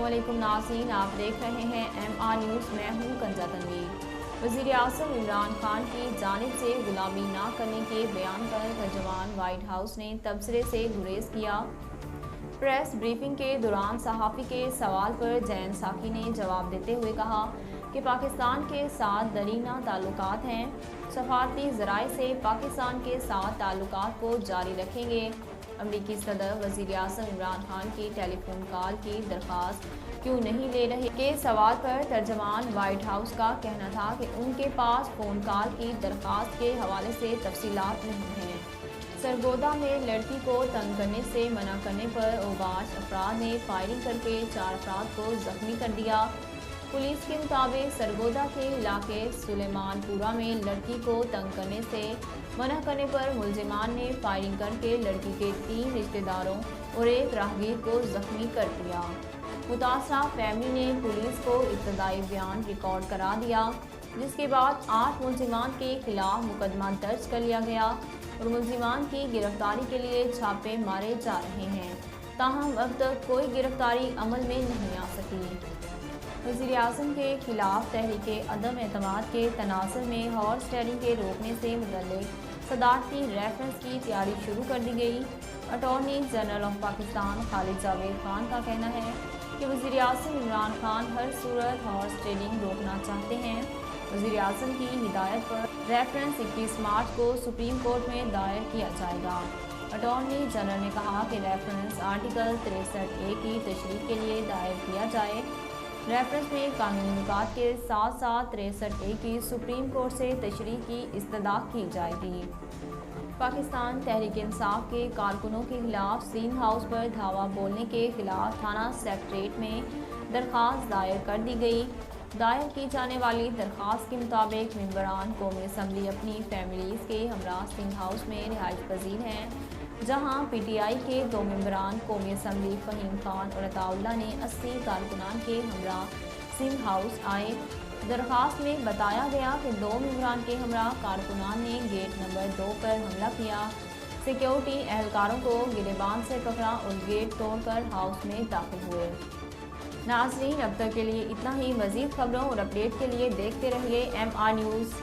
अस्सलाम वालेकुम नाज़रीन, आप देख रहे हैं MR न्यूज़। मैं हूं कंजा तनवीर। वज़ीर आज़म इमरान खान की जानिब से गुलामी ना करने के बयान पर तर्जुमान व्हाइट हाउस ने तबसरे से गुरेज किया। प्रेस ब्रीफिंग के दौरान सहाफ़ी के सवाल पर जैन साकी ने जवाब देते हुए कहा कि पाकिस्तान के साथ दरीना ताल्लुकात हैं, सफारती ज़राए से पाकिस्तान के साथ ताल्लुकात को जारी रखेंगे। अमरीकी सदर वज़ीर आज़म इमरान खान की टेलीफोन कॉल की दरख्वास्त क्यों नहीं ले रहे के सवाल पर तर्जुमान व्हाइट हाउस का कहना था कि उनके पास फ़ोन कॉल की दरख्वास्त के हवाले से तफसीलात नहीं हैं। सरगोदा में लड़की को तंग करने से मना करने पर औबाज अफराद ने फायरिंग करके 4 अफराद को जख्मी कर दिया। पुलिस के मुताबिक सरगोदा के इलाके सुलेमानपुरा में लड़की को तंग करने से मना करने पर मुलजिमान ने फायरिंग करके लड़की के 3 रिश्तेदारों और एक राहगीर को जख्मी कर दिया। मुतासरा फैमिली ने पुलिस को इब्तदाई बयान रिकॉर्ड करा दिया, जिसके बाद 8 मुलजिमान के खिलाफ मुकदमा दर्ज कर लिया गया और मुलजिमान की गिरफ्तारी के लिए छापे मारे जा रहे हैं। ताहम अब तक कोई गिरफ्तारी अमल में नहीं आ सकी। वज़ीर आज़म के खिलाफ तहरीके अदम एतमाद के तनाज़ुर में हॉर्स ट्रेडिंग के रोकने से मुतल्लिक़ सदारती रेफरेंस की तैयारी शुरू कर दी गई। Attorney general of Pakistan Khalid Javed Khan का कहना है कि वज़ीर आज़म इमरान खान हर सूरत हॉर्स ट्रेडिंग रोकना चाहते हैं। वज़ीर आज़म की हिदायत पर रेफरेंस 21 मार्च को सुप्रीम कोर्ट में दायर किया जाएगा। अटॉर्नी जनरल ने कहा कि रेफरेंस आर्टिकल 63A की तशरीह के लिए दायर किया जाए। रेफरेंस में कानूनी नुकात के साथ साथ 63A की सुप्रीम कोर्ट से तशरीह की इस्तदा की जाएगी। पाकिस्तान तहरीक इंसाफ के कारकुनों के खिलाफ सीन हाउस पर धावा बोलने के खिलाफ थाना सेक्रेटरीट में दरख्वास्त दायर कर दी गई। दायर की जाने वाली दरख्वास्त के मुताबिक मेंबरान कौमी असम्बली अपनी फैमिलीज़ के हमरा सिंध हाउस में रिहाइश पजीर हैं, जहां PTI के 2 मेंबरान कौमी असम्बली फ़हीम खान और अताउल्लाह ने 80 कारकुनान के हमरा सिंध हाउस आए। दरख्वास्त में बताया गया कि 2 मेंबरान के हमरा कारकुनान ने गेट नंबर 2 पर हमला किया, सिक्योरिटी एहलकारों को गिरेबान से पकड़ा और गेट तोड़कर हाउस में दाखिल हुए। नाज़रीन, अब तक के लिए इतना ही। मज़ीद खबरों और अपडेट के लिए देखते रहिए MR न्यूज़।